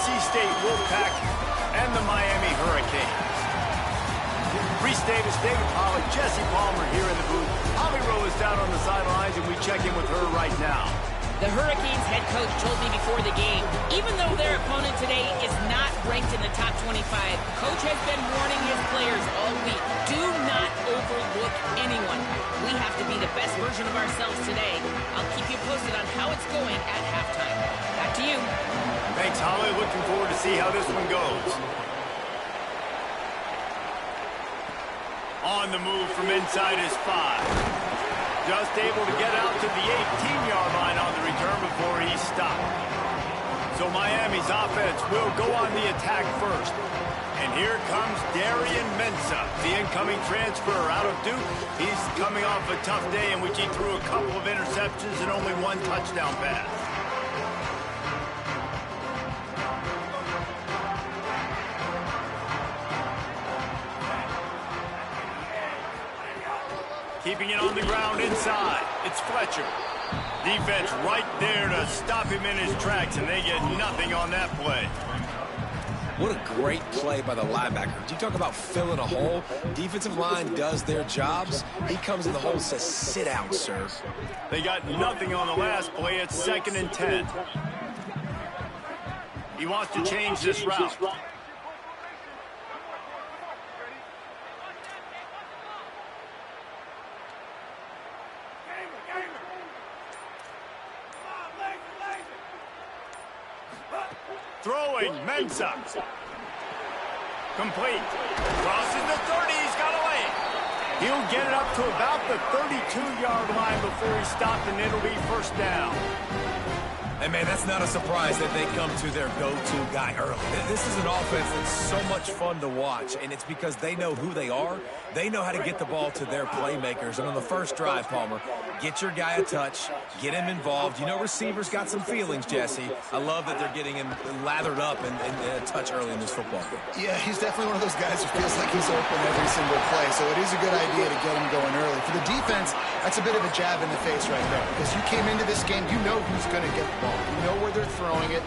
NC State Wolfpack and the Miami Hurricanes. Reese Davis, David Pollack, Jesse Palmer here in the booth. Holly Rowe is down on the sidelines, and we check in with her right now. The Hurricanes head coach told me before the game, even though their opponent today is not ranked in the top 25, coach has been warning his players all week, do not overlook anyone. We have to be the best version of ourselves today. I'll keep you posted on how it's going at halftime. Back to you. Thanks, Holly. Looking forward to see how this one goes. On the move from inside his 5. Just able to get out to the 18-yard line on the return before he stopped. So Miami's offense will go on the attack first. And here comes Darian Mensah, the incoming transfer out of Duke. He's coming off a tough day in which he threw a couple of interceptions and only one touchdown pass. Keeping it on the ground inside. It's Fletcher. Defense right there to stop him in his tracks, and they get nothing on that play. What a great play by the linebacker. You talk about filling a hole. Defensive line does their jobs. He comes in the hole and says, sit down, sir. They got nothing on the last play. It's 2nd and 10. He wants to change this route. Throwing, Mensah. Complete. Crosses the 30, he's got away. He'll get it up to about the 32-yard line before he stopped, and it'll be 1st down. And, man, that's not a surprise that they come to their go-to guy early. This is an offense that's so much fun to watch, and it's because they know who they are. They know how to get the ball to their playmakers. And on the first drive, Palmer, get your guy a touch, get him involved. You know receivers got some feelings, Jesse. I love that they're getting him lathered up and a touch early in this football game. Yeah, he's definitely one of those guys who feels like he's open every single play, so it is a good idea to get him going early. For the defense, that's a bit of a jab in the face right there, because you came into this game, you know who's going to get the ball. You know where they're throwing it.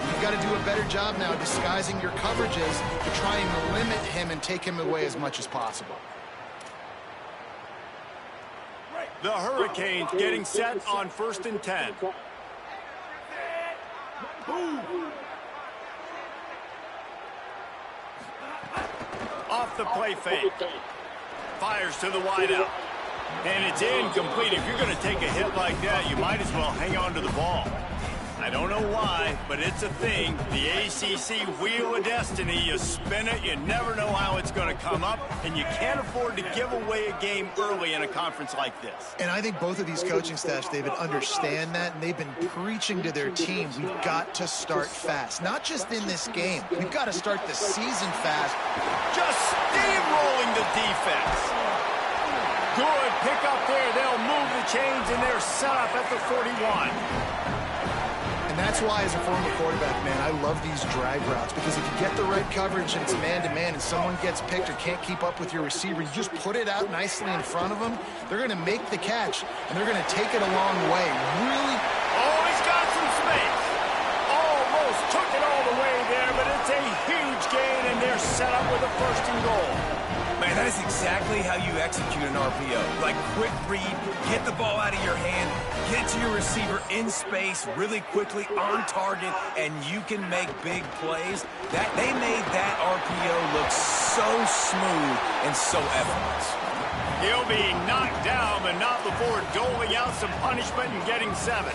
You've got to do a better job now disguising your coverages to try and limit him and take him away as much as possible. The Hurricanes getting set on 1st and 10. Off the play fake. Fires to the wideout. And it's incomplete. If you're going to take a hit like that, you might as well hang on to the ball. I don't know why, but it's a thing. The ACC Wheel of Destiny, you spin it, you never know how it's going to come up, and you can't afford to give away a game early in a conference like this. And I think both of these coaching staffs, David, understand that, and they've been preaching to their team, we've got to start fast. Not just in this game. We've got to start the season fast. Just steamrolling the defense. Good pick up there. They'll move the chains, and they're set up at the 41. And that's why, as a former quarterback, man, I love these drag routes, because if you get the right coverage and it's man-to-man and someone gets picked or can't keep up with your receiver, you just put it out nicely in front of them, they're going to make the catch, and they're going to take it a long way. Really? Oh, he's got some space. Almost took it all the way there, but it's a huge gain, and they're set up with a 1st and goal. Man, that is exactly how you execute an RPO. Like, quick read, get the ball out of your hand, get it to your receiver in space really quickly, on target, and you can make big plays. They made that RPO look so smooth and so effortless. He'll be knocked down, but not before doling out some punishment and getting 7.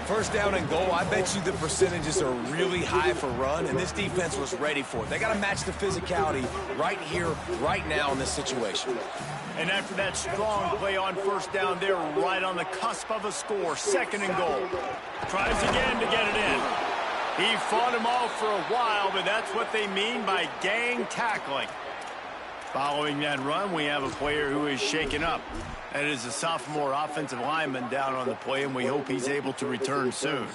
1st down and goal, I bet you the percentages are really high for run, and this defense was ready for it. They got to match the physicality right here, right now in this situation. And after that strong play on 1st down, they're right on the cusp of a score. 2nd and goal. Tries again to get it in. He fought him off for a while, but that's what they mean by gang tackling. Following that run, we have a player who is shaken up. That is a sophomore offensive lineman down on the play, and we hope he's able to return soon.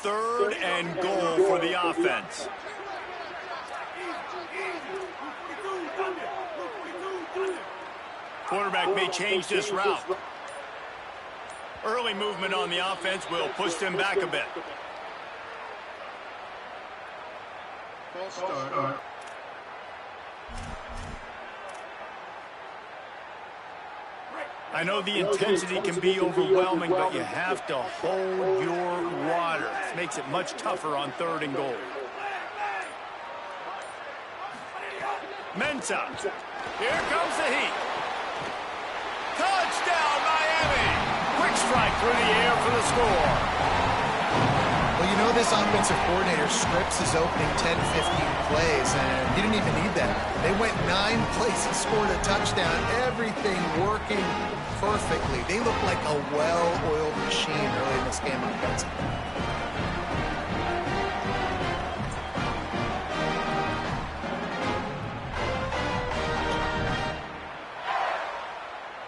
3rd and goal for the offense. Quarterback may change this route. Early movement on the offense will push them back a bit. False start. I know the intensity can be overwhelming, but you have to hold your water. This makes it much tougher on 3rd and goal. Mensah. Here comes the heat. Touchdown, Miami! Quick strike through the air for the score. Well, you know this offensive coordinator scripts his opening 10, 15 plays, and he didn't even need that. They went 9 plays and scored a touchdown. Everything working perfectly. They look like a well-oiled machine early in this game offensively.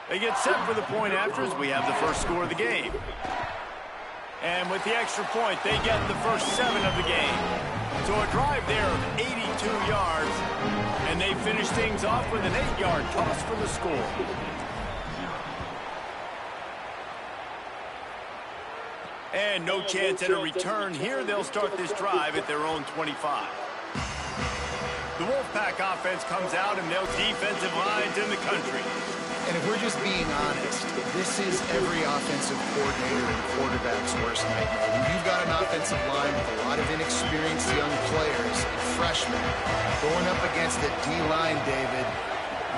They get set for the point after as we have the first score of the game. And with the extra point, they get the first 7 of the game. So a drive there of 82 yards, and they finish things off with an 8-yard toss for the score. And no chance at a return here. They'll start this drive at their own 25. The Wolfpack offense comes out, and they'll defensive lines in the country. And if we're just being honest, this is every offensive coordinator and quarterback's worst nightmare. When you've got an offensive line with a lot of inexperienced young players and freshmen going up against a D-line, David,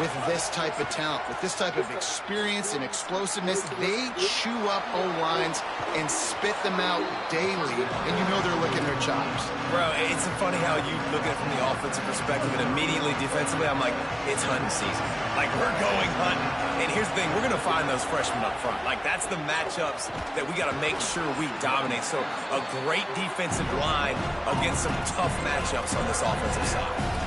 with this type of talent, with this type of experience and explosiveness, they chew up O-lines and spit them out daily, and you know they're licking their chops. Bro, it's funny how you look at it from the offensive perspective, and immediately defensively, I'm like, it's hunting season. Like, we're going hunting. And here's the thing, we're going to find those freshmen up front. Like, that's the matchups that we got to make sure we dominate. So a great defensive line against some tough matchups on this offensive side.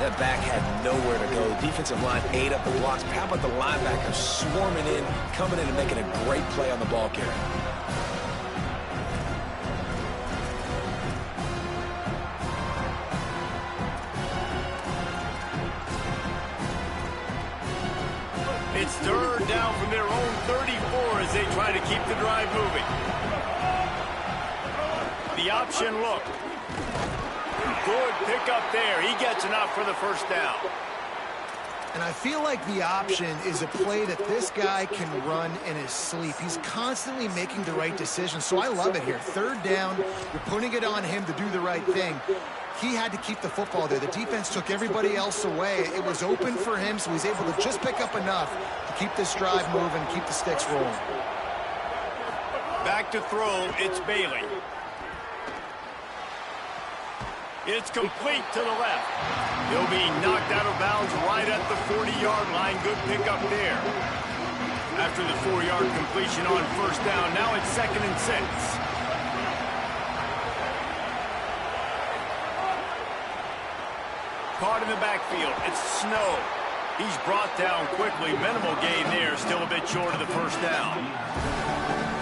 That back had nowhere to go. The defensive line ate up the blocks. How about the linebackers swarming in, coming in and making a great play on the ball carrier? It's 3rd down from their own 34 as they try to keep the drive moving. The option look. Good pickup there. He gets enough for the first down. And I feel like the option is a play that this guy can run in his sleep. He's constantly making the right decision, so I love it here. 3rd down, you're putting it on him to do the right thing. He had to keep the football there. The defense took everybody else away. It was open for him, so he's able to just pick up enough to keep this drive moving, keep the sticks rolling. Back to throw, it's Bailey. It's complete to the left. He'll be knocked out of bounds right at the 40-yard line. Good pickup there. After the 4-yard completion on 1st down, now it's 2nd and 6. Caught in the backfield. It's Snow. He's brought down quickly. Minimal gain there. Still a bit short of the 1st down.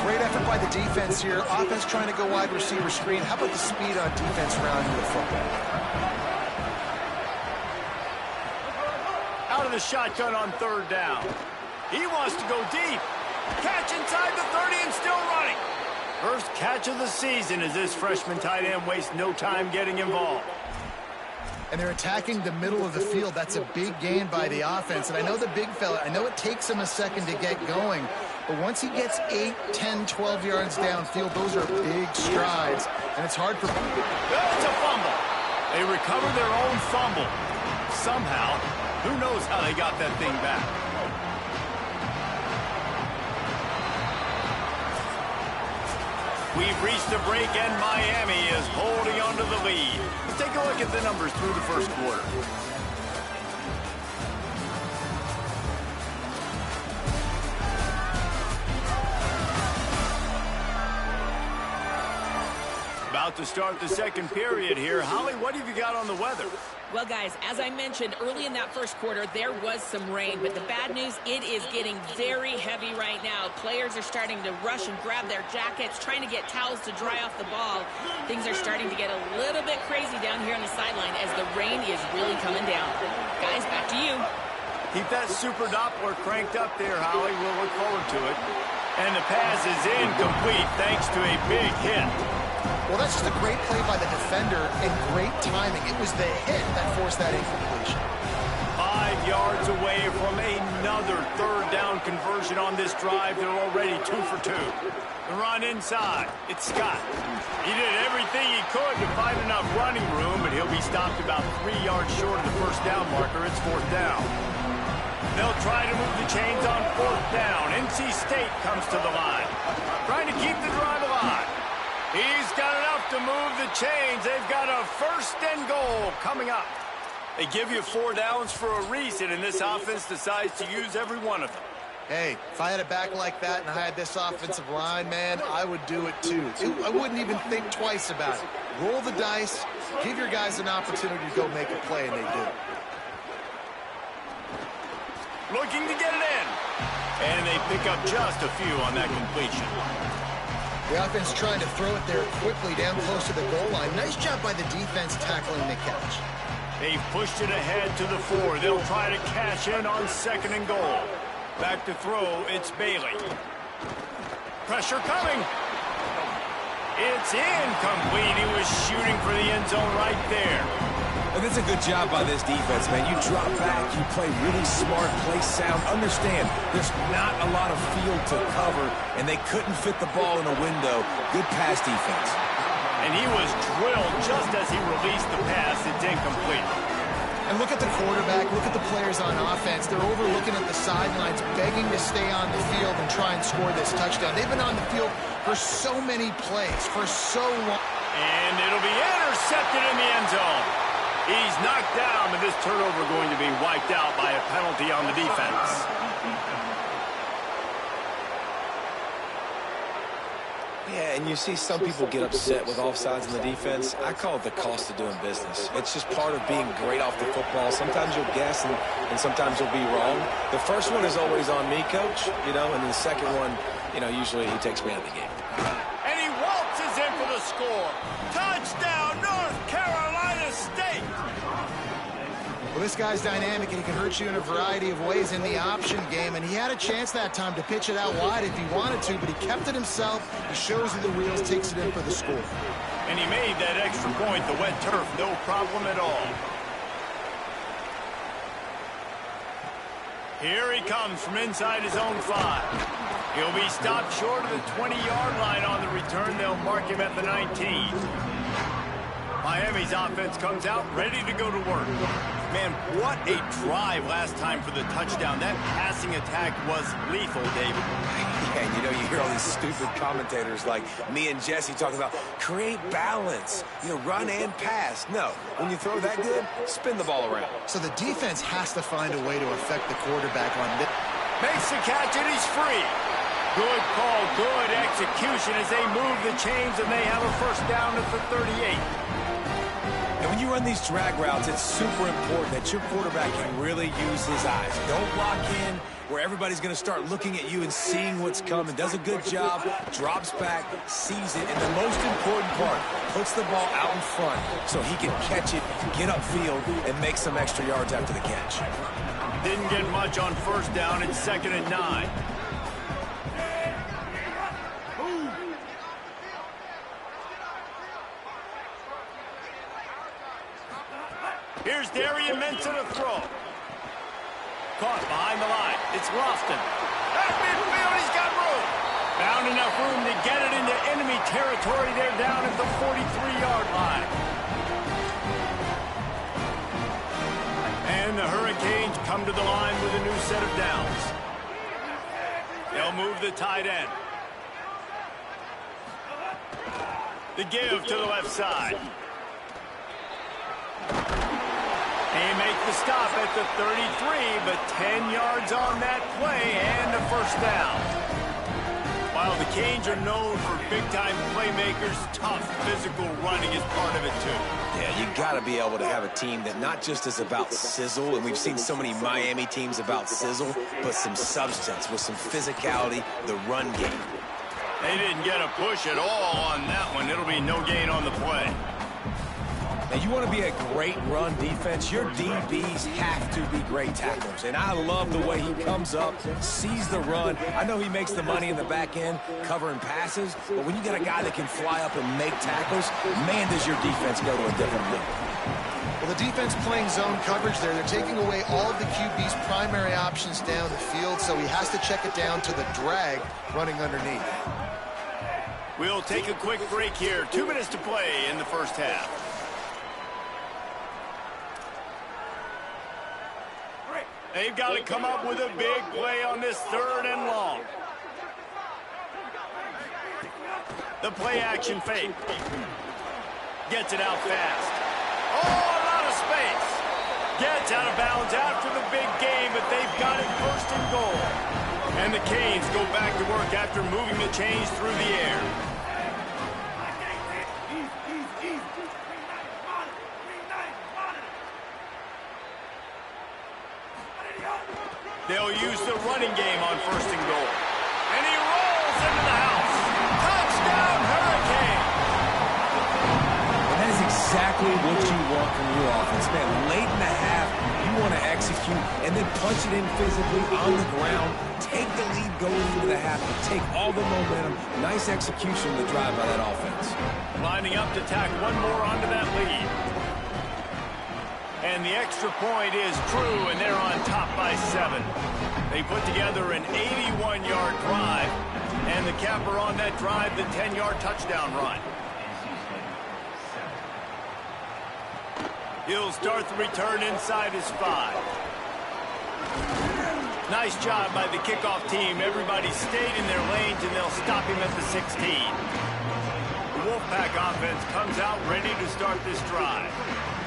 Great effort by the defense here. Offense trying to go wide receiver screen. How about the speed on defense rounding the football? Out of the shotgun on 3rd down. He wants to go deep. Catch inside the 30 and still running. First catch of the season as this freshman tight end wastes no time getting involved. And they're attacking the middle of the field. That's a big gain by the offense. And I know the big fella, I know it takes him a second to get going, but once he gets 8, 10, 12 yards downfield, those are big strides. And it's hard for... That's a fumble. They recover their own fumble. Somehow, who knows how they got that thing back. We've reached the break, and Miami is holding on to the lead. Let's take a look at the numbers through the first quarter. About to start the second period here. Holly, what have you got on the weather? Well, guys, as I mentioned early in that first quarter, there was some rain, but the bad news, it is getting very heavy right now. Players are starting to rush and grab their jackets, trying to get towels to dry off the ball. Things are starting to get a little bit crazy down here on the sideline as the rain is really coming down. Guys, back to you. Keep that super Doppler cranked up there, Holly. We'll look forward to it. And the pass is incomplete thanks to a big hit. Well, that's just a great play by the defender and great timing. It was the hit that forced that incompletion. 5 yards away from another third down conversion on this drive. They're already 2 for 2. The run inside. It's Scott. He did everything he could to find enough running room, but he'll be stopped about 3 yards short of the first down marker. It's 4th down. They'll try to move the chains on 4th down. NC State comes to the line, trying to keep the drive alive. He's got enough to move the chains. They've got a 1st and goal coming up. They give you 4 downs for a reason, and this offense decides to use every one of them. Hey, if I had a back like that and I had this offensive line, man, I would do it too. I wouldn't even think twice about it. Roll the dice, give your guys an opportunity to go make a play, and they do. Looking to get it in. And they pick up just a few on that completion. The offense trying to throw it there quickly down close to the goal line. Nice job by the defense tackling the catch. They've pushed it ahead to the 4. They'll try to cash in on 2nd and goal. Back to throw, it's Bailey. Pressure coming. It's incomplete. He was shooting for the end zone right there. And that's a good job by this defense, man. You drop back, you play really smart, play sound. Understand, there's not a lot of field to cover, and they couldn't fit the ball in a window. Good pass defense. And he was drilled just as he released the pass. It's incomplete. And look at the quarterback, look at the players on offense. They're overlooking at the sidelines, begging to stay on the field and try and score this touchdown. They've been on the field for so many plays, for so long. And it'll be intercepted in the end zone. He's knocked down, but this turnover going to be wiped out by a penalty on the defense. Yeah, and you see some people get upset with offsides in the defense. I call it the cost of doing business. It's just part of being great off the football. Sometimes you'll guess, and sometimes you'll be wrong. The first one is always on me, Coach, and then the second one, usually he takes me out of the game. And he waltzes in for the score. Touchdown, North Carolina State! Well, this guy's dynamic, and he can hurt you in a variety of ways in the option game, and he had a chance that time to pitch it out wide if he wanted to, but he kept it himself. He shows you the reels, takes it in for the score. And he made that extra point, the wet turf, no problem at all. Here he comes from inside his own 5. He'll be stopped short of the 20-yard line on the return. They'll mark him at the 19. Miami's offense comes out ready to go to work. Man, what a drive last time for the touchdown. That passing attack was lethal, David. Yeah, and you hear all these stupid commentators like me and Jesse talking about create balance, run and pass. No, when you throw that good, spin the ball around. So the defense has to find a way to affect the quarterback on this. Makes the catch and he's free. Good call, good execution as they move the chains and they have a 1st down at the 38. And when you run these drag routes, it's super important that your quarterback can really use his eyes. Don't lock in where everybody's going to start looking at you and seeing what's coming. Does a good job, drops back, sees it, and the most important part, puts the ball out in front so he can catch it, get upfield, and make some extra yards after the catch. Didn't get much on 1st down. It's 2nd and 9. Here's Darian Mensa to throw. Caught behind the line. It's Lofton. At midfield, he's got room. Found enough room to get it into enemy territory. They're down at the 43-yard line. And the Hurricanes come to the line with a new set of downs. They'll move the tight end. The give to the left side. They make the stop at the 33, but 10 yards on that play and a 1st down. While the Canes are known for big-time playmakers, tough physical running is part of it, too. Yeah, you got to be able to have a team that not just is about sizzle, and we've seen so many Miami teams about sizzle, but some substance with some physicality, the run game. They didn't get a push at all on that one. It'll be no gain on the play. Now, you want to be a great run defense, your DBs have to be great tacklers. And I love the way he comes up, sees the run. I know he makes the money in the back end covering passes, but when you got a guy that can fly up and make tackles, man, does your defense go to a different level. Well, the defense playing zone coverage there. They're taking away all of the QB's primary options down the field, so he has to check it down to the drag running underneath. We'll take a quick break here. 2 minutes to play in the first half. They've got to come up with a big play on this 3rd and long. The play action fake. Gets it out fast. Oh, a lot of space. Gets out of bounds after the big game, but they've got it 1st and goal. And the Canes go back to work after moving the chains through the air. They'll use the running game on 1st and goal. And he rolls into the house. Touchdown, Hurricane! And that is exactly what you want from your offense, man. Late in the half, you want to execute and then punch it in physically on the ground. Take the lead going into the half and take all the momentum. Nice execution to drive by that offense. Lining up to tack one more onto that lead. And the extra point is true, and they're on top by 7. They put together an 81-yard drive, and the capper on that drive, the 10-yard touchdown run. He'll start the return inside his 5. Nice job by the kickoff team. Everybody stayed in their lanes, and they'll stop him at the 16. The Wolfpack offense comes out ready to start this drive.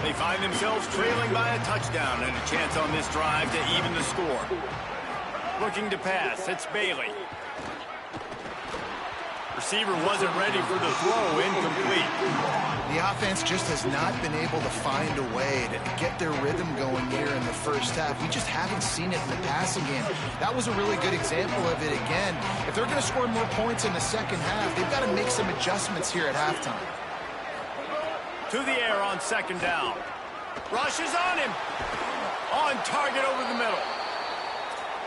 They find themselves trailing by a touchdown and a chance on this drive to even the score. Looking to pass, it's Bailey. Receiver wasn't ready for the throw, incomplete. The offense just has not been able to find a way to get their rhythm going here in the first half. We just haven't seen it in the passing game. That was a really good example of it again. If they're going to score more points in the second half, they've got to make some adjustments here at halftime. To the air on 2nd down. Rush is on him. On target over the middle.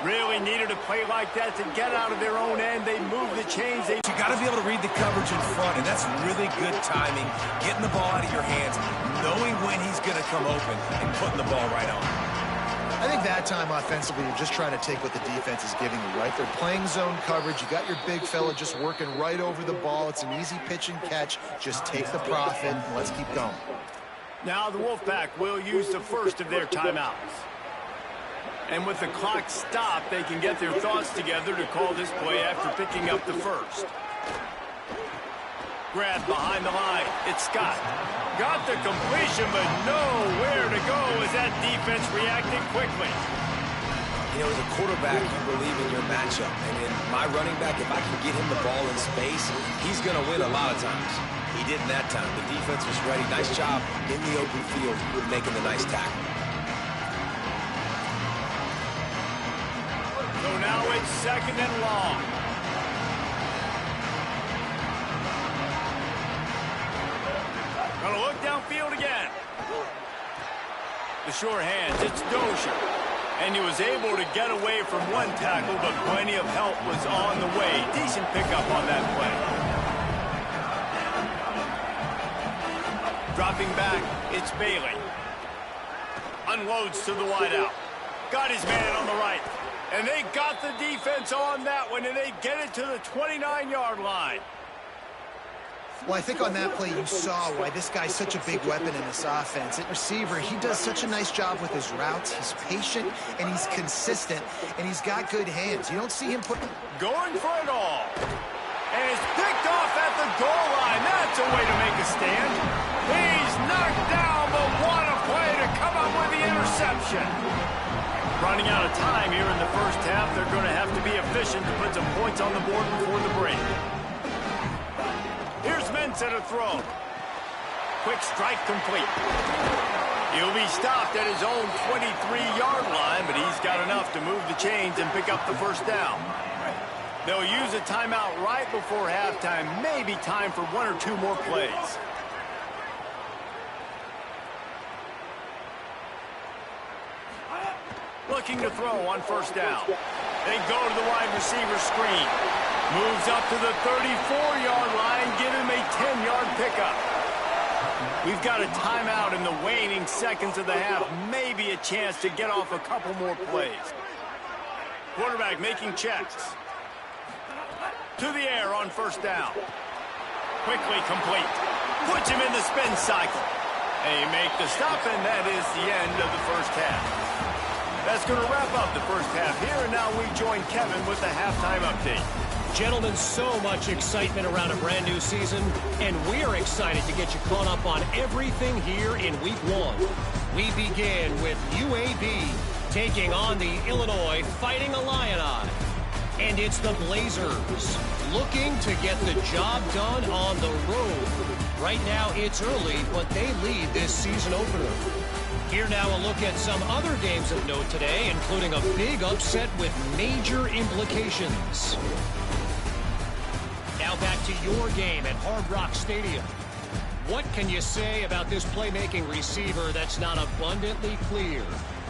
Really needed a play like that to get out of their own end. They move the chains. You got to be able to read the coverage in front, and that's really good timing. Getting the ball out of your hands, knowing when he's going to come open, and putting the ball right on. I think that time offensively, you're just trying to take what the defense is giving you, right? They're playing zone coverage. You got your big fella just working right over the ball. It's an easy pitch and catch. Just take the profit and let's keep going. Now the Wolfpack will use the first of their timeouts. And with the clock stopped, they can get their thoughts together to call this play after picking up the first. Grab behind the line. It's Scott. Got the completion, but nowhere to go as that defense reacted quickly. You know, as a quarterback, you believe in your matchup. And in my running back, if I can get him the ball in space, he's going to win a lot of times. He didn't that time. The defense was ready. Nice job in the open field with making the nice tackle. So now it's 2nd and long. Gonna look downfield again. The sure hands, it's Dozier. And he was able to get away from one tackle, but plenty of help was on the way. Decent pickup on that play. Dropping back, it's Bailey. Unloads to the wideout. Got his man on the right. And they got the defense on that one, and they get it to the 29-yard line. Well, I think on that play you saw why this guy's such a big weapon in this offense. At receiver, he does such a nice job with his routes. He's patient, and he's consistent, and he's got good hands. You don't see him going for it all. And it's picked off at the goal line. That's a way to make a stand. He's knocked down, but what a play to come up with the interception. Running out of time here in the first half. They're going to have to be efficient to put some points on the board before the break. Here's Mensa to throw. Quick strike complete. He'll be stopped at his own 23-yard line, but he's got enough to move the chains and pick up the first down. They'll use a timeout right before halftime. Maybe time for one or two more plays. Looking to throw on first down. They go to the wide receiver screen. Moves up to the 34-yard line. Give him a 10-yard pickup. We've got a timeout in the waning seconds of the half. Maybe a chance to get off a couple more plays. Quarterback making checks. To the air on first down. Quickly complete. Puts him in the spin cycle. They make the stop, and that is the end of the first half. That's going to wrap up the first half here, and now we join Kevin with the halftime update. Gentlemen, so much excitement around a brand new season, and we're excited to get you caught up on everything here in Week 1. We begin with UAB taking on the Illinois Fighting Illini. And it's the Blazers looking to get the job done on the road. Right now it's early, but they lead this season opener. Here now a look at some other games of note today, including a big upset with major implications. Now back to your game at Hard Rock Stadium. What can you say about this playmaking receiver that's not abundantly clear?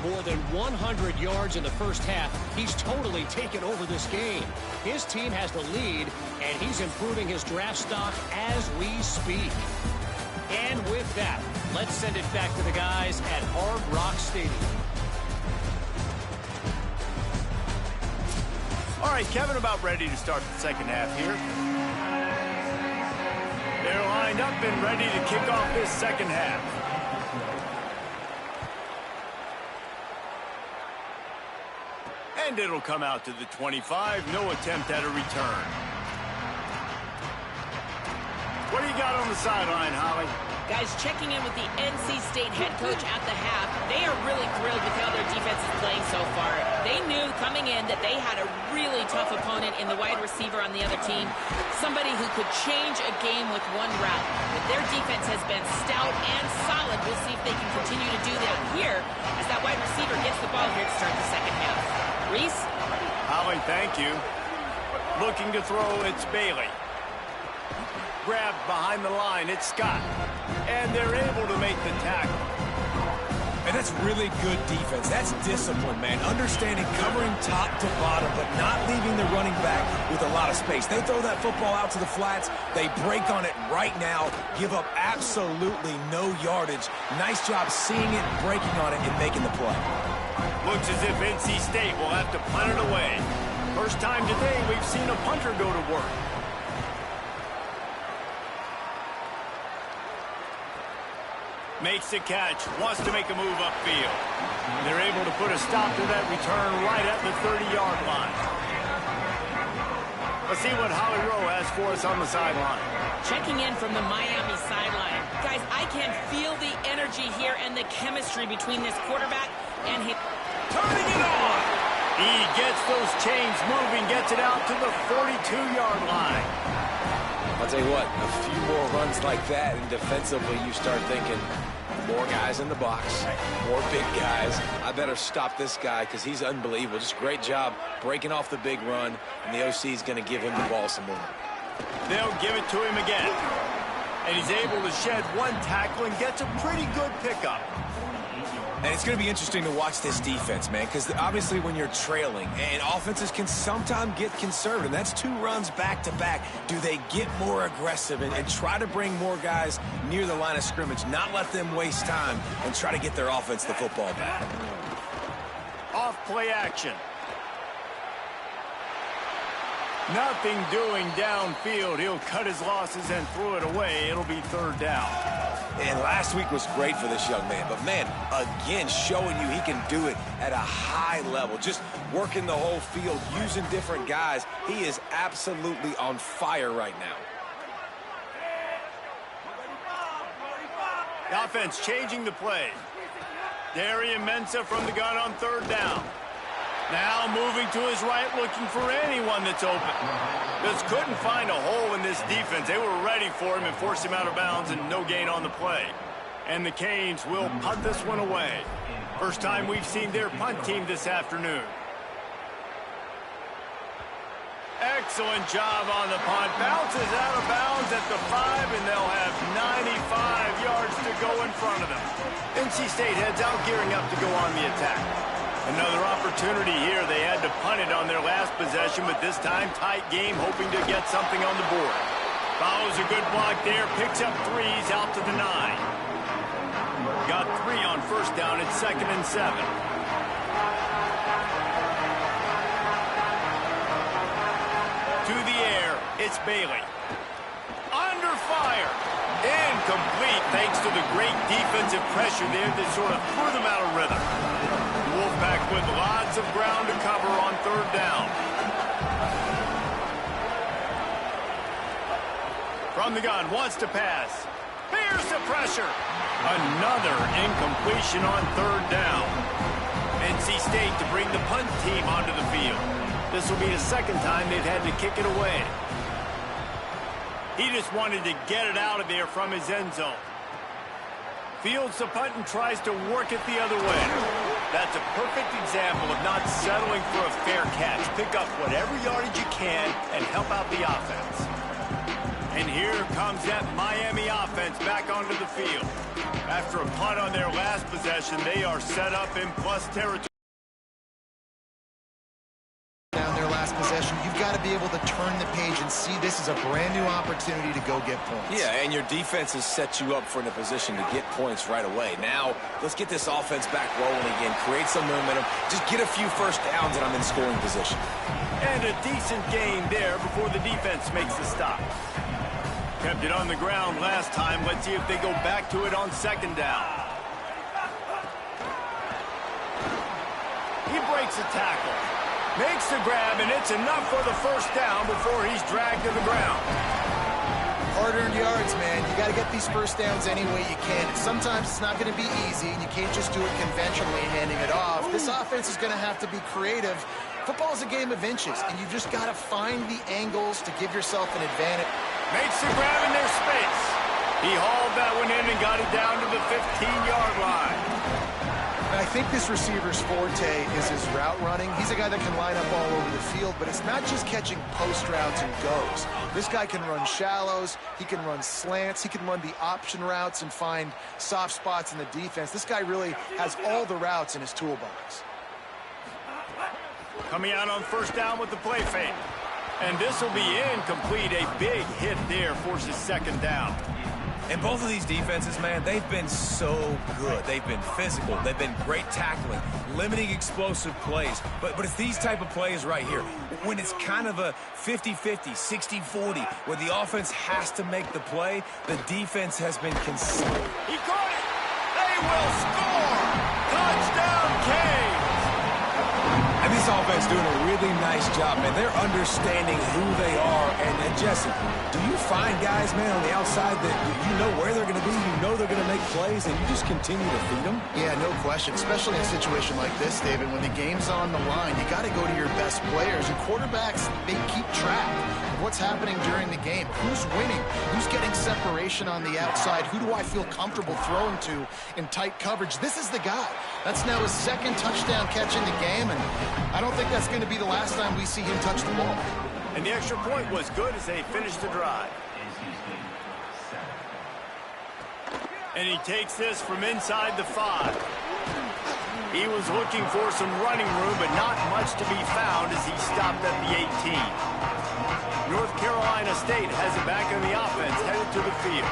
More than 100 yards in the first half. He's totally taken over this game. His team has the lead, and he's improving his draft stock as we speak. And with that, let's send it back to the guys at Hard Rock Stadium. All right, Kevin, about ready to start the second half here. They're lined up and ready to kick off this second half. And it'll come out to the 25. No attempt at a return. What do you got on the sideline, Holly? Guys, checking in with the NC State head coach at the half. They are really thrilled with how their defense is playing so far. They knew coming in that they had a really tough opponent in the wide receiver on the other team. Somebody who could change a game with one route. But their defense has been stout and solid. We'll see if they can continue to do that here as that wide receiver gets the ball here to start the second half. Reese? Holly, thank you. Looking to throw, it's Bailey. Grabbed behind the line, it's Scott. And they're able to make the tackle. And that's really good defense. That's discipline, man. Understanding covering top to bottom, but not leaving the running back with a lot of space. They throw that football out to the flats. They break on it right now, give up absolutely no yardage. Nice job seeing it, breaking on it, and making the play. Looks as if NC State will have to punt it away. First time today we've seen a punter go to work. Makes the catch, wants to make a move upfield. They're able to put a stop to that return right at the 30-yard line. Let's see what Holly Rowe has for us on the sideline. Checking in from the Miami sideline. Guys, I can feel the energy here and the chemistry between this quarterback and him. Turning it on! He gets those chains moving, gets it out to the 42-yard line. I'll tell you what, a few more runs like that, and defensively you start thinking, more guys in the box, more big guys. I better stop this guy because he's unbelievable. Just great job breaking off the big run, and the OC is going to give him the ball some more. They'll give it to him again. And he's able to shed one tackle and gets a pretty good pickup. And it's going to be interesting to watch this defense, man, because obviously when you're trailing, and offenses can sometimes get conservative. That's 2 runs back-to-back. Do they get more aggressive and try to bring more guys near the line of scrimmage, not let them waste time, and try to get their offense the football back? Off play action. Nothing doing downfield. He'll cut his losses and throw it away. It'll be third down. And last week was great for this young man. But, man, again, showing you he can do it at a high level. Just working the whole field, using different guys. He is absolutely on fire right now. The offense changing the play. Darian Mensah from the gun on third down. Now moving to his right, looking for anyone that's open. Just couldn't find a hole in this defense. They were ready for him and forced him out of bounds, and no gain on the play. And the Canes will punt this one away. First time we've seen their punt team this afternoon. Excellent job on the punt. Bounces out of bounds at the 5, and they'll have 95 yards to go in front of them. NC State heads out, gearing up to go on the attack. Another opportunity here. They had to punt it on their last possession, but this time tight game, hoping to get something on the board. Follows a good block there, picks up threes out to the 9. Got 3 on first down. It's 2nd and 7. To the air, it's Bailey. Under fire. Incomplete thanks to the great defensive pressure there that sort of threw them out of rhythm. Wolfpack with lots of ground to cover on 3rd down. From the gun, wants to pass. Here's the pressure. Another incompletion on 3rd down. NC State to bring the punt team onto the field. This will be the 2nd time they've had to kick it away. He just wanted to get it out of there from his end zone. Fields the punt and tries to work it the other way. That's a perfect example of not settling for a fair catch. Pick up whatever yardage you can and help out the offense. And here comes that Miami offense back onto the field. After a punt on their last possession, they are set up in plus territory. Possession, you've got to be able to turn the page and see this is a brand new opportunity to go get points. Yeah, and your defense has set you up for a position to get points right away. Now, let's get this offense back rolling again, create some momentum, just get a few first downs, and I'm in scoring position. And a decent gain there before the defense makes the stop. Kept it on the ground last time. Let's see if they go back to it on 2nd down. He breaks a tackle. Makes the grab, and it's enough for the first down before he's dragged to the ground. Hard-earned yards, man. You got to get these first downs any way you can. And sometimes it's not going to be easy, and you can't just do it conventionally, handing it off. This offense is going to have to be creative. Football is a game of inches, and you've just got to find the angles to give yourself an advantage. Makes the grab in their space. He hauled that one in and got it down to the 15-yard line. I think this receiver's forte is his route running. He's a guy that can line up all over the field, but it's not just catching post routes and goes. This guy can run shallows, he can run slants, he can run the option routes and find soft spots in the defense. This guy really has all the routes in his toolbox. Coming out on 1st down with the play fake. And this will be incomplete. A big hit there forces 2nd down. And both of these defenses, man, they've been so good. They've been physical. They've been great tackling, limiting explosive plays. But it's these type of plays right here, when it's kind of a 50-50, 60-40, where the offense has to make the play, the defense has been consistent. He caught it. They will score. Touchdown, Canes. And this offense doing a really nice job, man. They're understanding who they are. And Jesse, do you find guys, man, on the outside that you know where they're going to be, you know they're going to make plays, and you just continue to feed them? Yeah, no question, especially in a situation like this, David, when the game's on the line, you got to go to your best players, and quarterbacks, they keep track of what's happening during the game. Who's winning? Who's getting separation on the outside? Who do I feel comfortable throwing to in tight coverage? This is the guy. That's now his 2nd touchdown catch in the game, and I don't think that's going to be the last time we see him touch the ball. And the extra point was good as they finished the drive. And he takes this from inside the 5. He was looking for some running room, but not much to be found as he stopped at the 18. North Carolina State has it back on the offense, headed to the field.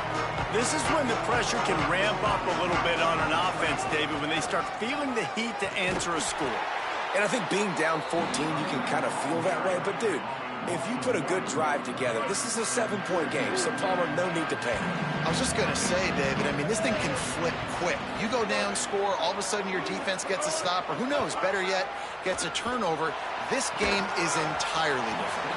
This is when the pressure can ramp up a little bit on an offense, David, when they start feeling the heat to answer a score. And I think being down 14, you can kind of feel that way. But, dude, if you put a good drive together, this is a 7-point game, so Palmer, no need to panic. I was just going to say, David, I mean, this thing can flip quick. You go down, score, all of a sudden your defense gets a stop, or who knows, better yet, gets a turnover. This game is entirely different.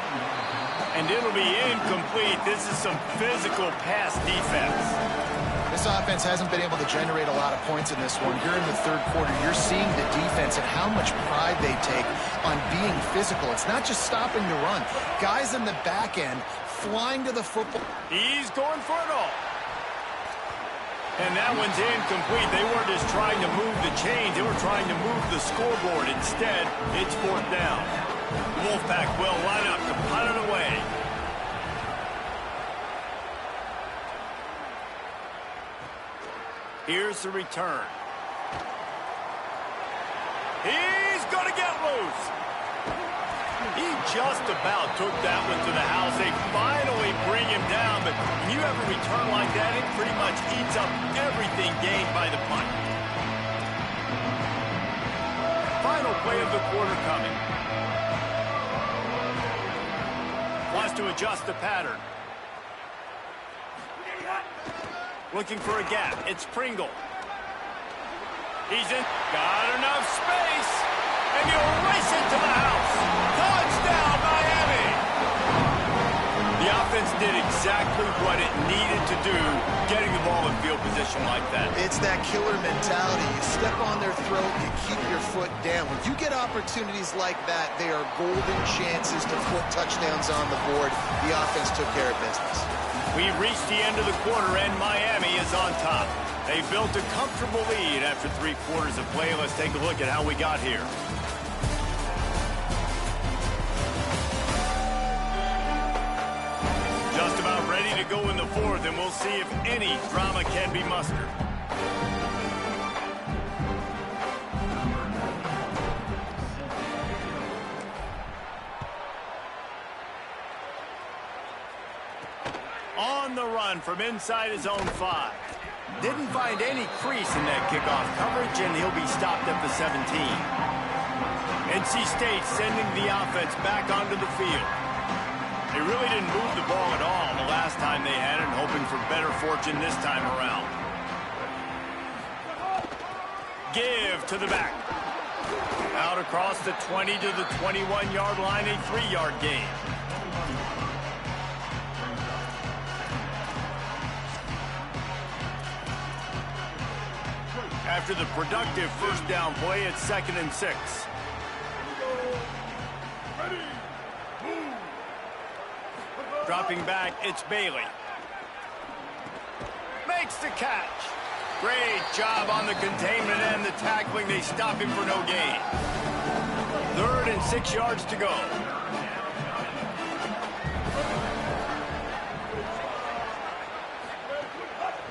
And it'll be incomplete. This is some physical pass defense. This offense hasn't been able to generate a lot of points in this one. Here in the 3rd quarter, you're seeing the defense and how much pride they take on being physical. It's not just stopping to run. Guys in the back end flying to the football. He's going for it all. And that one's incomplete. They weren't just trying to move the chains. They were trying to move the scoreboard. Instead, it's 4th down. The Wolfpack will line up to punt it away. Here's the return. He's just about took that one to the house. They finally bring him down, but when you have a return like that, it pretty much eats up everything gained by the punt. Final play of the quarter coming. Wants to adjust the pattern. Looking for a gap. It's Pringle. He's in. Got enough space. And he'll race it to the house. Touchdown, Miami. The offense did exactly what it needed to do, getting the ball in field position like that. It's that killer mentality. You step on their throat, you keep your foot down. When you get opportunities like that, they are golden chances to put touchdowns on the board. The offense took care of business. We reached the end of the quarter, and Miami is on top. They built a comfortable lead after 3 quarters of play. Let's take a look at how we got here. Just about ready to go in the 4th, and we'll see if any drama can be mustered. On the run from inside his own 5. Didn't find any crease in that kickoff coverage, and he'll be stopped at the 17. NC State sending the offense back onto the field. They really didn't move the ball at all the last time they had it, hoping for better fortune this time around. Give to the back. Out across the 20 to the 21-yard line, a 3-yard gain. After the productive first down play, it's 2nd and 6. Dropping back, it's Bailey. Makes the catch. Great job on the containment and the tackling. They stop him for no gain. 3rd and 6 yards to go.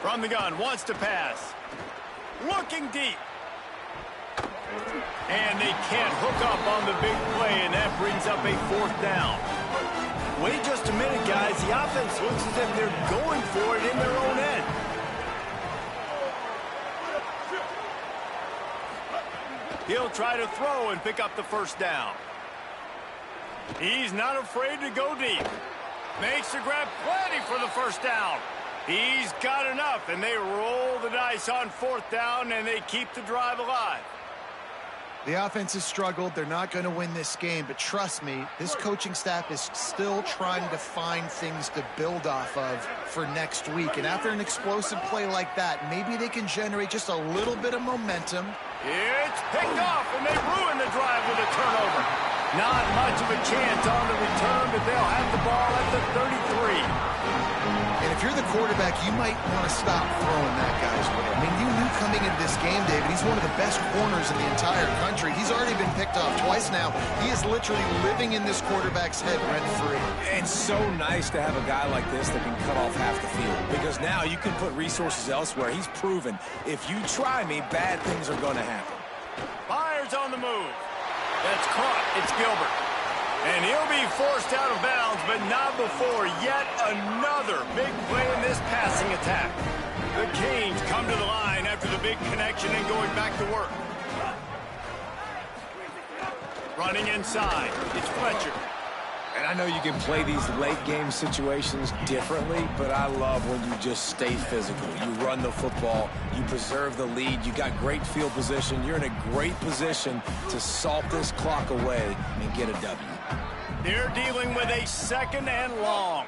From the gun, wants to pass. Looking deep. And they can't hook up on the big play, and that brings up a 4th down. Wait just a minute, guys. The offense looks as if they're going for it in their own end. He'll try to throw and pick up the 1st down. He's not afraid to go deep. Makes the grab, plenty for the 1st down. He's got enough, and they roll the dice on 4th down, and they keep the drive alive. The offense has struggled. They're not going to win this game, but trust me, this coaching staff is still trying to find things to build off of for next week. And after an explosive play like that, maybe they can generate just a little bit of momentum. It's picked off, and they ruin the drive with a turnover. Not much of a chance on the return, but they'll have the ball at the 33. And if you're the quarterback, you might want to stop throwing that guy's way. I mean, you knew coming into this game, David, he's one of the best corners in the entire country. He's already been picked off twice now. He is literally living in this quarterback's head rent-free. It's so nice to have a guy like this that can cut off half the field, because now you can put resources elsewhere. He's proven if you try me, bad things are going to happen. Fires on the move. That's caught. It's Gilbert. And he'll be forced out of bounds, but not before yet another big play in this passing attack. The Canes come to the line after the big connection and going back to work. Running inside. It's Fletcher. And I know you can play these late game situations differently, but I love when you just stay physical. You run the football, you preserve the lead, you got great field position, you're in a great position to salt this clock away and get a W. They're dealing with a 2nd and long.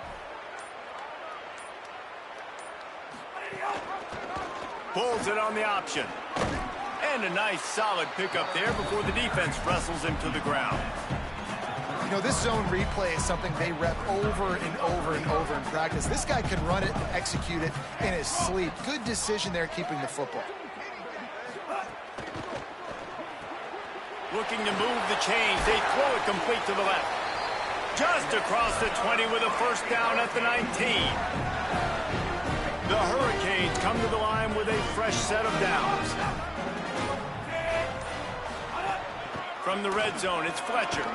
Pulls it on the option. And a nice solid pickup there before the defense wrestles him to the ground. You know, this zone replay is something they rep over and over and over in practice. This guy can run it and execute it in his sleep. Good decision there keeping the football. Looking to move the chains. They throw it complete to the left. Just across the 20 with a 1st down at the 19. The Hurricanes come to the line with a fresh set of downs. From the red zone, it's Fletcher.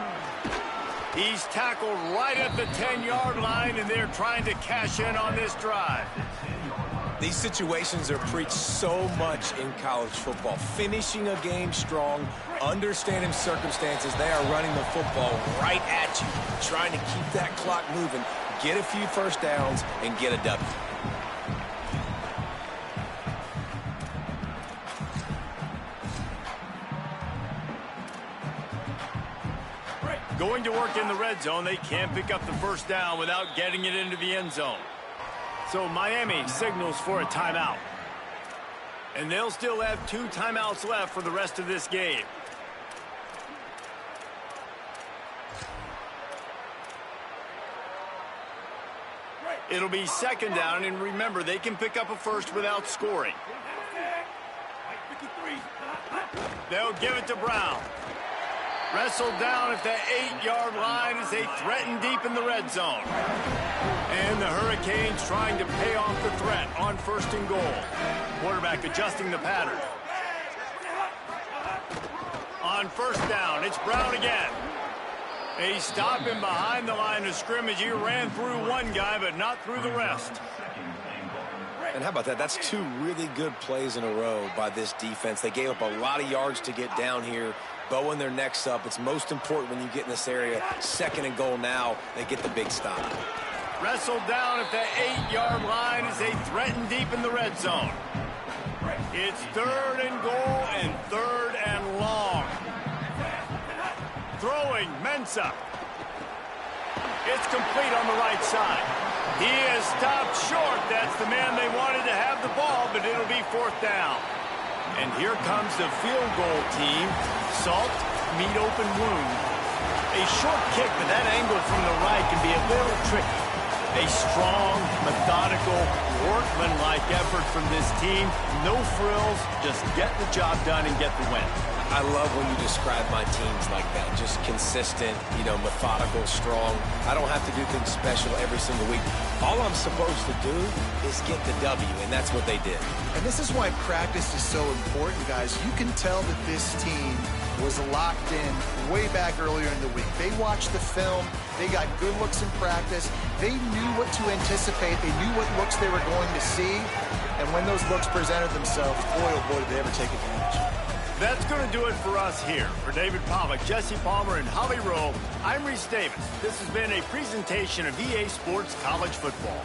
He's tackled right at the 10-yard line, and they're trying to cash in on this drive. These situations are preached so much in college football. Finishing a game strong, understanding circumstances. They are running the football right at you, trying to keep that clock moving, get a few first downs, and get a W. Going to work in the red zone, they can't pick up the first down without getting it into the end zone. So Miami signals for a timeout. And they'll still have 2 timeouts left for the rest of this game. It'll be second down, and remember, they can pick up a first without scoring. They'll give it to Brown. Wrestled down at the 8-yard line as they threaten deep in the red zone. And the Hurricanes trying to pay off the threat on 1st and goal. Quarterback adjusting the pattern. On 1st down, it's Brown again. They stop him behind the line of scrimmage. He ran through one guy, but not through the rest. And how about that? That's 2 really good plays in a row by this defense. They gave up a lot of yards to get down here, bowing their necks up. It's most important when you get in this area. 2nd and goal now. They get the big stop. Wrestled down at the 8-yard line as they threaten deep in the red zone. It's 3rd and goal and 3rd and long. Throwing, Mensah. It's complete on the right side. He is stopped short. That's the man they wanted to have the ball, but it'll be 4th down. And here comes the field goal team. Salt, meet open wound. A short kick, but that angle from the right can be a little tricky. A strong, methodical, workmanlike effort from this team. No frills, just get the job done and get the win. I love when you describe my teams like that. Just consistent, methodical, strong. I don't have to do things special every single week. All I'm supposed to do is get the W, and that's what they did. And this is why practice is so important, guys. You can tell that this team was locked in way back earlier in the week. They watched the film. They got good looks in practice. They knew what to anticipate. They knew what looks they were going to see. And when those looks presented themselves, boy, oh boy, did they ever take advantage. That's going to do it for us here. For David Pollack, Jesse Palmer, and Holly Rowe, I'm Reese Davis. This has been a presentation of EA Sports College Football.